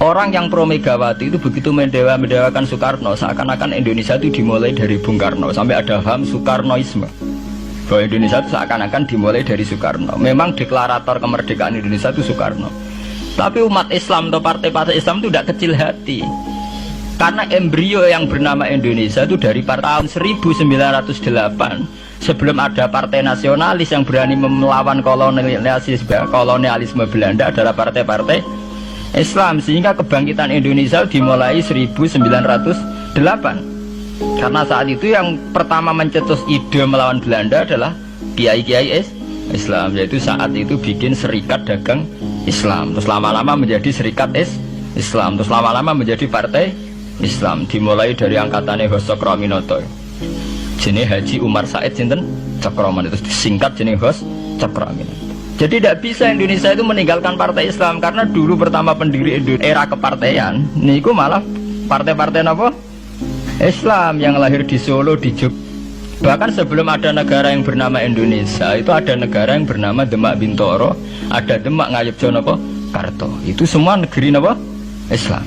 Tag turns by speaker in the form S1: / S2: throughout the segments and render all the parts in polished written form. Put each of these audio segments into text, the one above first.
S1: Orang yang pro Megawati itu begitu mendewakan Soekarno, seakan-akan Indonesia itu dimulai dari Bung Karno, sampai ada paham Soekarnoisme bahwa Indonesia itu seakan-akan dimulai dari Soekarno. Memang deklarator kemerdekaan Indonesia itu Soekarno, tapi umat Islam atau partai-partai Islam itu tidak kecil hati, karena embrio yang bernama Indonesia itu dari tahun 1908, sebelum ada partai nasionalis yang berani melawan kolonialisme Belanda, adalah partai-partai Islam. Sehingga kebangkitan Indonesia dimulai 1908, karena saat itu yang pertama mencetus ide melawan Belanda adalah kiai-kiai Islam, yaitu saat itu bikin serikat dagang Islam, terus lama-lama menjadi serikat Islam, terus lama-lama menjadi partai Islam. Dimulai dari angkatannya Hos Cokroaminoto, jenis Haji Umar Said Sinten Cokroman, itu disingkat jenis Hos Cokroaminoto. Jadi tidak bisa Indonesia itu meninggalkan partai Islam, karena dulu pertama pendiri era kepartaian niku malah partai-partai apa? Islam yang lahir di Solo, di Jogja. Bahkan sebelum ada negara yang bernama Indonesia, itu ada negara yang bernama Demak Bintoro, ada Demak Ngayogja napa Karto. Itu semua negeri napa? Islam.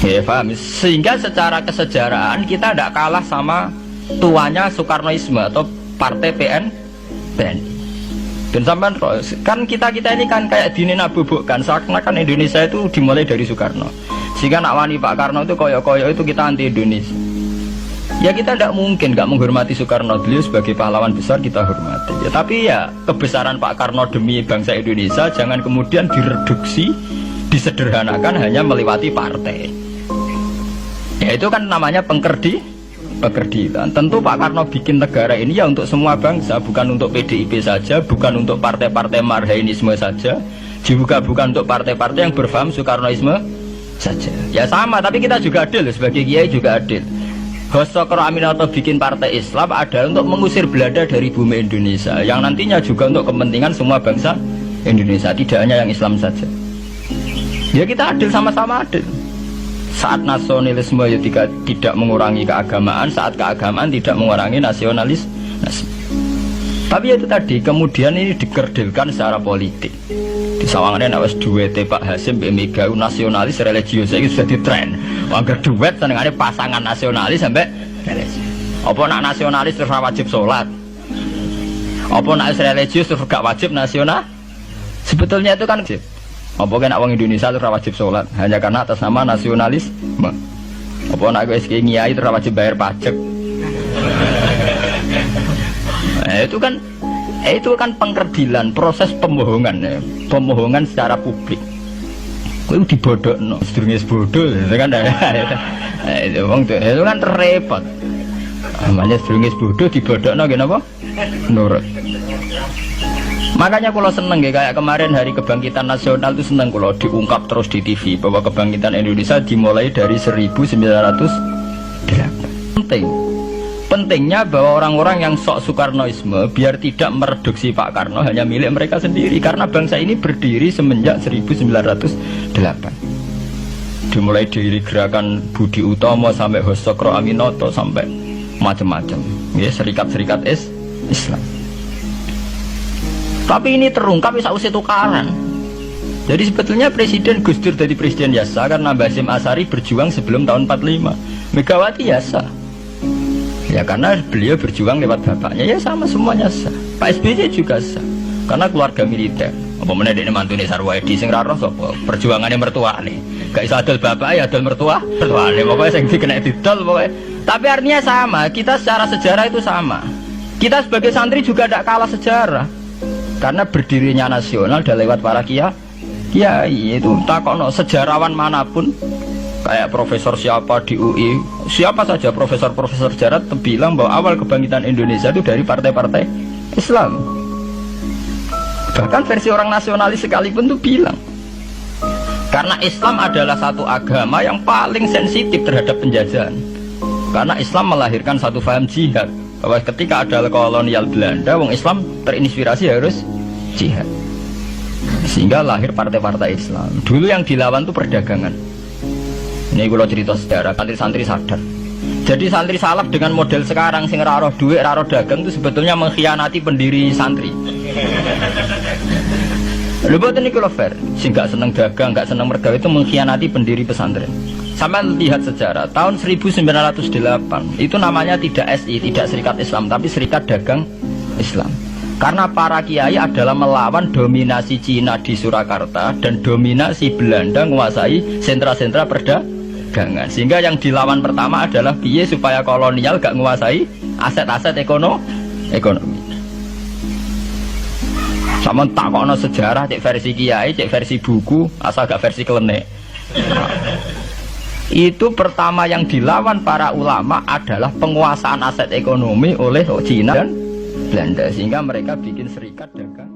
S1: Ya paham? Sehingga secara kesejarahan kita tidak kalah sama tuanya Soekarnoisme atau partai PN. Dan sampai kan kita ini kan kayak dinabubukkan seakan-akan Indonesia itu dimulai dari Soekarno, sehingga nak wani Pak Karno itu koyo-koyo itu kita anti Indonesia. Ya kita tidak mungkin nggak menghormati Soekarno, beliau sebagai pahlawan besar kita hormati ya, tapi ya kebesaran Pak Karno demi bangsa Indonesia jangan kemudian direduksi, disederhanakan hanya melewati partai. Ya itu kan namanya pekerdilan. Tentu Pak Karno bikin negara ini ya untuk semua bangsa, bukan untuk PDIP saja, bukan untuk partai-partai marhainisme saja, juga bukan untuk partai-partai yang berfaham Soekarnoisme saja. Ya sama, tapi kita juga adil, sebagai kiai juga adil. Hos Cokroaminoto bikin partai Islam adalah untuk mengusir Belanda dari bumi Indonesia, yang nantinya juga untuk kepentingan semua bangsa Indonesia, tidak hanya yang Islam saja. Ya kita adil, sama-sama adil. Saat nasionalisme ya tidak mengurangi keagamaan, saat keagamaan tidak mengurangi nasionalis. Tapi itu tadi kemudian ini dikerdilkan secara politik. Di sawangannya nawas duete Pak Hasim Mega nasionalis religius itu sudah ditren. Angger duet senengane pasangan nasionalis sampai religius. Apa nak nasionalis terus wajib sholat? Apa nak religius terus gak wajib nasional? Sebetulnya itu kan wajib. Apa kan orang Indonesia itu wajib sholat hanya karena atas nama nasionalisme? Apa nak SK Nyai itu wajib bayar pajak? Itu kan pengkerdilan, proses pembohongan ya. Pembohongan secara publik. Kau dibodokno, sedurunge bodoh, itu kan itu kan repot. Namanya sedurunge bodoh dibodokno kenapa? Nurut. Makanya kalau seneng ya, kayak kemarin Hari Kebangkitan Nasional itu seneng kalau diungkap terus di TV bahwa kebangkitan Indonesia dimulai dari 1908. Pentingnya bahwa orang-orang yang sok Soekarnoisme biar tidak mereduksi Pak Karno hanya milik mereka sendiri, karena bangsa ini berdiri semenjak 1908. Dimulai dari gerakan Budi Utomo sampai Hos Cokroaminoto sampai macam-macam ya, serikat-serikat Islam. Tapi ini terungkap sausé tukaran. Jadi sebetulnya Presiden Gus Dur jadi presiden biasa karena Basim Asari berjuang sebelum tahun 45. Megawati biasa. Ya karena beliau berjuang lewat bapaknya, ya sama semuanya sah. Pak SBY juga sah. Karena keluarga militer. Apa meneh dekne mantune Sarwaedi sing ra roh sapa? Perjuangane mertuane. Gak iso adol bapak ya adol mertuane. Pokoke sing dikena didol pokoke. Tapi artinya sama, kita secara sejarah itu sama. Kita sebagai santri juga tidak kalah sejarah. Karena berdirinya nasional udah lewat para kiai itu takono sejarawan manapun kayak profesor siapa di UI, siapa saja profesor sejarah bilang bahwa awal kebangkitan Indonesia itu dari partai-partai Islam. Bahkan versi orang nasionalis sekalipun tuh bilang karena Islam adalah satu agama yang paling sensitif terhadap penjajahan, karena Islam melahirkan satu paham jihad, bahwa ketika ada kolonial Belanda, wong Islam terinspirasi harus jihad, sehingga lahir partai-partai Islam. Dulu yang dilawan itu perdagangan. Ini kalau cerita sejarah, santri-santri sadar. Jadi santri salaf dengan model sekarang sing raro duit, raro dagang itu sebetulnya mengkhianati pendiri santri. Lho boten niku lho fair. Sing gak seneng dagang, gak seneng mergawe itu mengkhianati pendiri pesantren. Sama lihat sejarah, tahun 1908 itu namanya tidak SI, tidak Serikat Islam, tapi Serikat Dagang Islam. Karena para kiai adalah melawan dominasi Cina di Surakarta dan dominasi Belanda menguasai sentra-sentra perdagangan. Sehingga yang dilawan pertama adalah piye supaya kolonial gak menguasai aset-aset ekonomi. Sama takokno sejarah, cek versi kiai, cek versi buku, asal gak versi klenek. Itu pertama yang dilawan para ulama adalah penguasaan aset ekonomi oleh Cina dan Belanda, sehingga mereka bikin serikat dagang.